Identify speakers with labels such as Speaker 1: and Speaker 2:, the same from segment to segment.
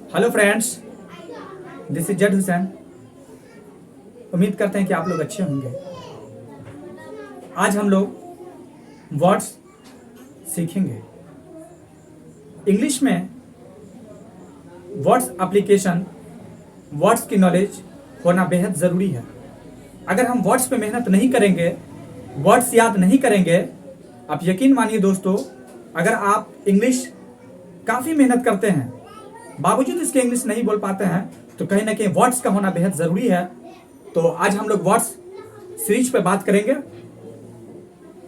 Speaker 1: Hello friends, this is जड हुसैन। उम्मीद करते हैं कि आप लोग अच्छे होंगे। आज हम लोग वर्ड्स सीखेंगे। इंग्लिश में वर्ड्स एप्लीकेशन, वर्ड्स की नॉलेज होना बेहद ज़रूरी है। अगर हम वर्ड्स पे मेहनत नहीं करेंगे, वर्ड्स याद नहीं करेंगे, आप यकीन मानिए दोस्तों, अगर आप इंग्लिश काफ़ी मेहनत करते हैं बावजूद इसके इंग्लिश नहीं बोल पाते हैं, तो कहीं ना कहीं वर्ड्स का होना बेहद ज़रूरी है। तो आज हम लोग वर्ड्स सीरीज पे बात करेंगे।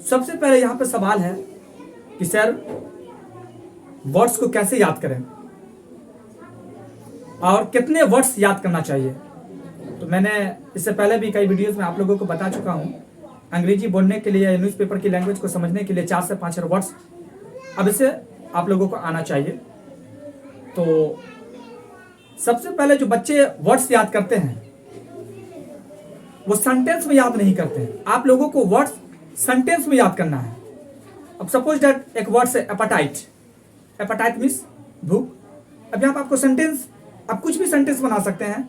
Speaker 1: सबसे पहले यहाँ पे सवाल है कि सर वर्ड्स को कैसे याद करें और कितने वर्ड्स याद करना चाहिए। तो मैंने इससे पहले भी कई वीडियोस में आप लोगों को बता चुका हूँ, अंग्रेजी बोलने के लिए, न्यूज़पेपर की लैंग्वेज को समझने के लिए 4 से 5 वर्ड्स अब इसे आप लोगों को आना चाहिए। तो सबसे पहले जो बच्चे वर्ड्स याद करते हैं वो सेंटेंस में याद नहीं करते हैं। आप लोगों को वर्ड्स सेंटेंस में याद करना है। अब सपोज दैट एक वर्ड से एपेटाइट, एपेटाइट मीन्स भूख। अब यहाँ पर आपको सेंटेंस, आप कुछ भी सेंटेंस बना सकते हैं।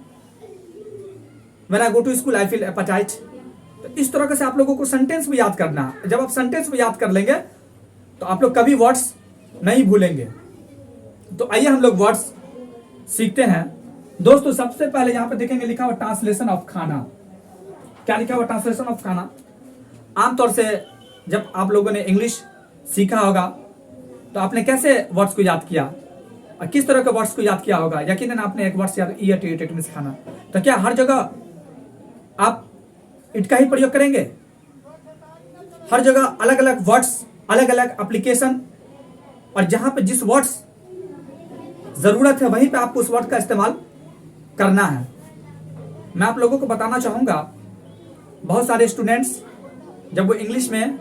Speaker 1: When I go to school I feel appetite. तो इस तरह से आप लोगों को सेंटेंस में याद करना है। जब आप सेंटेंस में याद कर लेंगे तो आप लोग कभी वर्ड्स नहीं भूलेंगे। तो आइए हम लोग वर्ड्स सीखते हैं। दोस्तों सबसे पहले यहाँ पे देखेंगे लिखा हुआ ट्रांसलेशन ऑफ खाना। क्या लिखा हुआ? ट्रांसलेशन ऑफ खाना। आमतौर से जब आप लोगों ने इंग्लिश सीखा होगा तो आपने कैसे वर्ड्स को याद किया और किस तरह के वर्ड्स को याद किया होगा। यकीनन आपने एक वर्ड्स याद, ईट ईट इट मींस खाना। तो क्या हर जगह आप इट का ही प्रयोग करेंगे? हर जगह अलग अलग वर्ड्स, अलग अलग एप्लीकेशन, और जहां पे जिस वर्ड्स जरूरत है वहीं पे आपको उस वर्ड का इस्तेमाल करना है। मैं आप लोगों को बताना चाहूंगा, बहुत सारे स्टूडेंट्स जब वो इंग्लिश में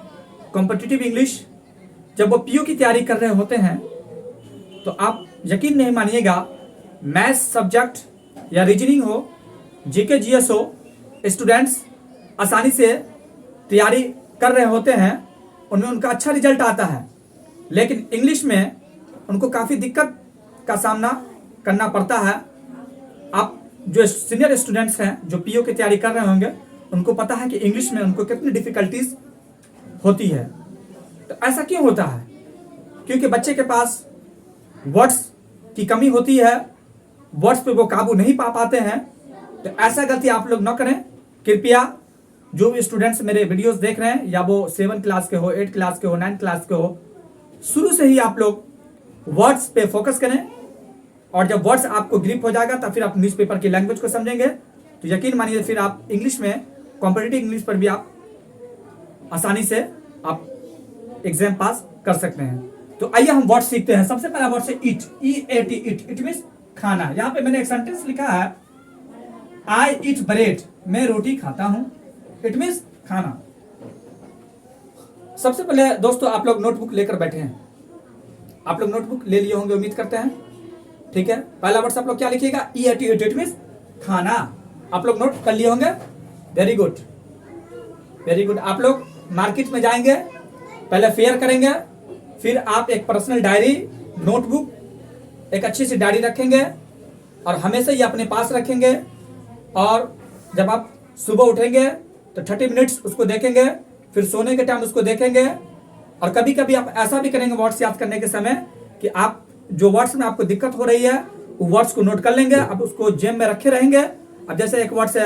Speaker 1: कॉम्पिटिटिव इंग्लिश, जब वो पीओ की तैयारी कर रहे होते हैं, तो आप यकीन नहीं मानिएगा, मैथ्स सब्जेक्ट या रीजनिंग हो, जीके जीएस हो, स्टूडेंट्स आसानी से तैयारी कर रहे होते हैं, उनमें उनका अच्छा रिजल्ट आता है। लेकिन इंग्लिश में उनको काफ़ी दिक्कत का सामना करना पड़ता है। आप जो सीनियर स्टूडेंट्स हैं जो पीओ की तैयारी कर रहे होंगे, उनको पता है कि इंग्लिश में उनको कितनी डिफिकल्टीज होती है। तो ऐसा क्यों होता है? क्योंकि बच्चे के पास वर्ड्स की कमी होती है, वर्ड्स पे वो काबू नहीं पा पाते हैं। तो ऐसा गलती आप लोग न करें। कृपया जो भी स्टूडेंट्स मेरे वीडियोस देख रहे हैं, या वो 7 क्लास के हो, 8 क्लास के हो, 9 क्लास के हो, शुरू से ही आप लोग वर्ड्स पे फोकस करें। और जब वर्ड्स आपको ग्रिप हो जाएगा तब फिर आप न्यूज़पेपर की लैंग्वेज को समझेंगे। तो यकीन मानिए फिर आप इंग्लिश में, कॉम्पिटिटिव इंग्लिश पर भी आप आसानी से आप एग्जाम पास कर सकते हैं। तो आइए हम वर्ड सीखते हैं। सबसे पहला वर्ड से ईट, EAT, ईट। इट मीन्स खाना। यहाँ पे मैंने एक सेंटेंस लिखा है, आई ईट ब्रेड, मैं रोटी खाता हूं। इट मीन्स खाना। सबसे पहले दोस्तों आप लोग नोटबुक लेकर बैठे हैं। आप लोग नोटबुक ले लिए होंगे, उम्मीद करते हैं। ठीक है, पहला वर्ड आप लोग क्या लिखिएगा? EAT, इट मीन्स खाना। आप लोग नोट कर लिए होंगे। Very good, very good. आप लोग मार्केट में जाएंगे, पहले फेयर करेंगे, फिर आप एक पर्सनल डायरी, नोटबुक, एक अच्छी सी डायरी रखेंगे और हमेशा ये अपने पास रखेंगे। और जब आप सुबह उठेंगे तो 30 मिनट्स उसको देखेंगे, फिर सोने के टाइम उसको देखेंगे। और कभी कभी आप ऐसा भी करेंगे वर्ड्स याद करने के समय कि आप जो वर्ड्स में आपको दिक्कत हो रही है वो वर्ड्स को नोट कर लेंगे, अब उसको जेब में रखे रहेंगे। अब जैसे एक वर्ड से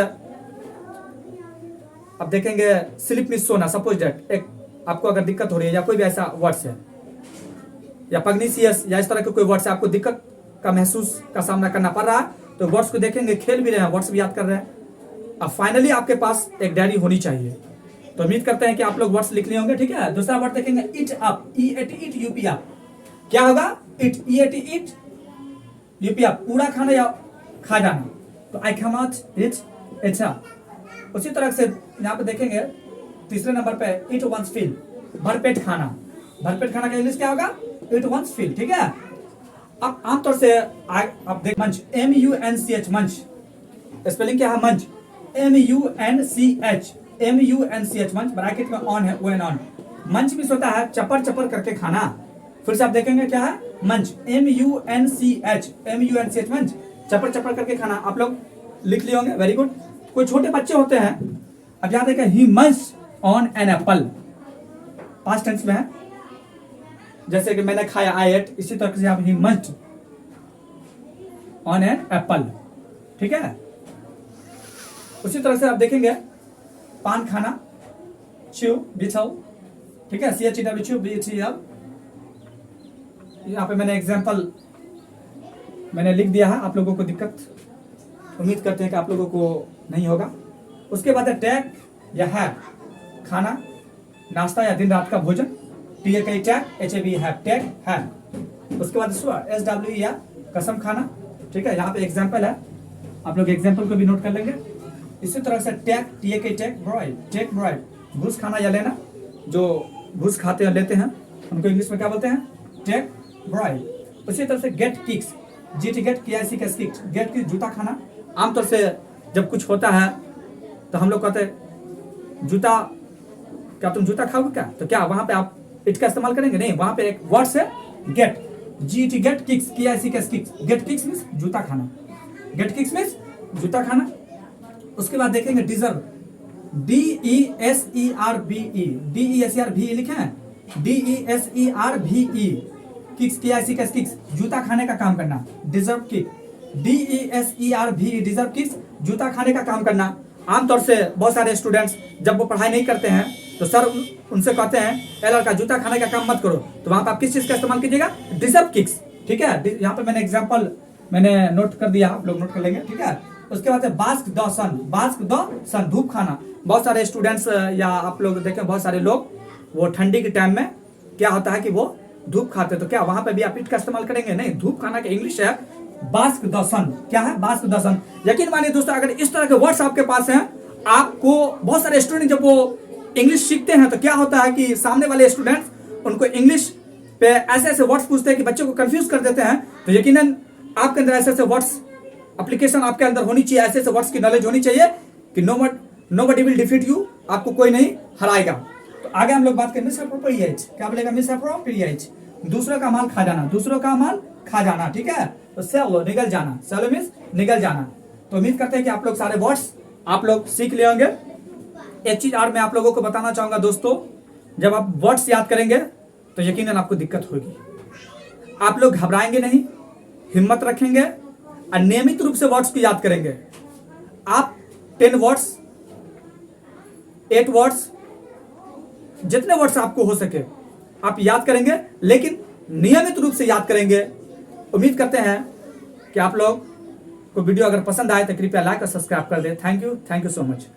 Speaker 1: अब देखेंगे स्लीप मीन्स सोना, सपोज दैट एक आपको अगर दिक्कत हो रही है, या कोई भी ऐसा वर्ड्स है, या पग्नीसियस, या इस तरह के कोई वर्ड से आपको दिक्कत का महसूस का सामना करना पड़ रहा है, तो वर्ड्स को देखेंगे, खेल भी रहे हैं, वर्ड्स भी याद कर रहे हैं। अब फाइनली आपके पास एक डायरी होनी चाहिए। तो उम्मीद करते हैं कि आप लोग वर्ड्स लिख लिए होंगे। ठीक है, दूसरा वर्ड देखेंगे ईट अप, EAT, ईट, UP अप। क्या होगा? ईट, EAT, ईट, UP अप, पूरा खाना या खा जाना। तो I can not eat it up. उसी तरह से यहाँ पे देखेंगे तीसरे नंबर पे ईट वंस फील, भरपेट खाना। भरपेट खाना का इंग्लिश क्या होगा? ईट वंस फील। ठीक है, अब आमतौर से आप देख मंच, MUNCH, मंच। स्पेलिंग क्या है? मंच, MUNCH, मंच, ब्रैकेट में ऑन है, वेन ऑन। मंच भी होता है चपर चपर करके खाना। फिर से आप देखेंगे क्या है? मंच, MUNCH मंच, चपड़ चपड़ करके खाना। आप लोग लिख लिए होंगे, वेरी गुड। कोई छोटे बच्चे होते हैं, अब यहाँ देखें ही munch on an apple, past tense में है, जैसे कि मैंने खाया आई एट, इसी तरह से आप ही मंच ऑन एन एप्पल, ठीक है। उसी तरह से आप देखेंगे पान खाना, च्यू बिछाओ, ठीक है, CHEW च्यू BCL। यहाँ पे मैंने एग्जाम्पल मैंने लिख दिया है, आप लोगों को दिक्कत उम्मीद करते हैं कि आप लोगों को नहीं होगा। उसके बाद है टेक या है, खाना, नाश्ता या दिन रात का भोजन, TAK टैग, HAB है, टेक है। उसके बाद स्वर, SWE या कसम खाना, ठीक है। यहाँ पे एग्जाम्पल है, आप लोग एग्जाम्पल को भी नोट कर लेंगे। इसी तरह से टैग, TAK टैग, ब्रॉइड, टेक ब्रॉइड, घूस खाना या लेना, जो घूस खाते हैं लेते हैं उनको इंग्लिश में क्या बोलते हैं, टेक ब्रॉइड। उसी तरह से get kicks, GT get, KIC kicks, get की जूता खाना। आमतौर से जब कुछ होता है तो हम लोग कहते हैं जूता, क्या तुम जूता खाओगे क्या, तो क्या वहां पे आप इट का इस्तेमाल करेंगे, नहीं, वहां पे एक वर्ड से get, GT get kicks, KIC kicks, get kicks means जूता खाना, गेट किक्स मींस जूता खाना। उसके बाद देखेंगे डिजर्व, DESERVE, DESERVE लिखे हैं, DESERVE, किक्स, KIC किक्स, जूता खाने का काम करना, deserve kick, DESERVE, deserve kicks, जूता खाने का काम करना। आमतौर से बहुत सारे स्टूडेंट्स जब वो पढ़ाई नहीं करते हैं तो सर उनसे कहते हैं ए लड़का जूता खाने का काम मत करो, तो वहां पर आप किस चीज का इस्तेमाल कीजिएगा, डिजर्व किक्स, ठीक है। यहाँ पे मैंने एग्जांपल मैंने नोट कर दिया, आप लोग नोट कर लेंगे, ठीक है। उसके बाद bask the sun, bask the sun, धूप खाना। बहुत सारे स्टूडेंट्स या आप लोग देखें बहुत सारे लोग वो ठंडी के टाइम में क्या होता है कि वो धूप खाते, तो क्या वहां पे भी आप इट का इस्तेमाल करेंगे, नहीं, धूप खाना का इंग्लिश है बास्क द सन। क्या है, बास्क द सन। यकीन मानिए दोस्तों, अगर इस तरह के वर्ड्स आपके पास हैं, आपको बहुत सारे स्टूडेंट जब वो इंग्लिश सीखते हैं तो क्या होता है कि सामने वाले स्टूडेंट्स उनको इंग्लिश पे ऐसे ऐसे वर्ड्स पूछते हैं कि बच्चों को कंफ्यूज कर देते हैं। तो यकीनन आपके अंदर ऐसे ऐसे वर्ड्स एप्लीकेशन आपके अंदर होनी चाहिए, ऐसे ऐसे वर्ड्स की नॉलेज होनी चाहिए कि नोबडी विल डिफीट यू, आपको कोई नहीं हराएगा। तो आगे हम लोग बात करें मिसअप्रोप्रिएट, क्या बोलेगा, मिसअप्रोप्रिएट, दूसरों का माल खा जाना, दूसरों का माल खा जाना, ठीक है। तो सेलो, निगल जाना, सेलो मींस निगल जाना। तो उम्मीद करते हैं कि आप लोग सारे वर्ड्स आप लोग सीख ले होंगे। एक चीज और मैं आप लोगों को बताना चाहूंगा दोस्तों, जब आप वर्ड्स याद करेंगे तो यकीनन आपको दिक्कत होगी। आप लोग घबराएंगे नहीं, हिम्मत रखेंगे और नियमित रूप से वर्ड्स को याद करेंगे। आप 10 वर्ड्स, 8 वर्ड्स, जितने वर्ड्स आपको हो सके आप याद करेंगे, लेकिन नियमित रूप से याद करेंगे। उम्मीद करते हैं कि आप लोग को वीडियो अगर पसंद आए तो कृपया लाइक और सब्सक्राइब कर दें। Thank you so much.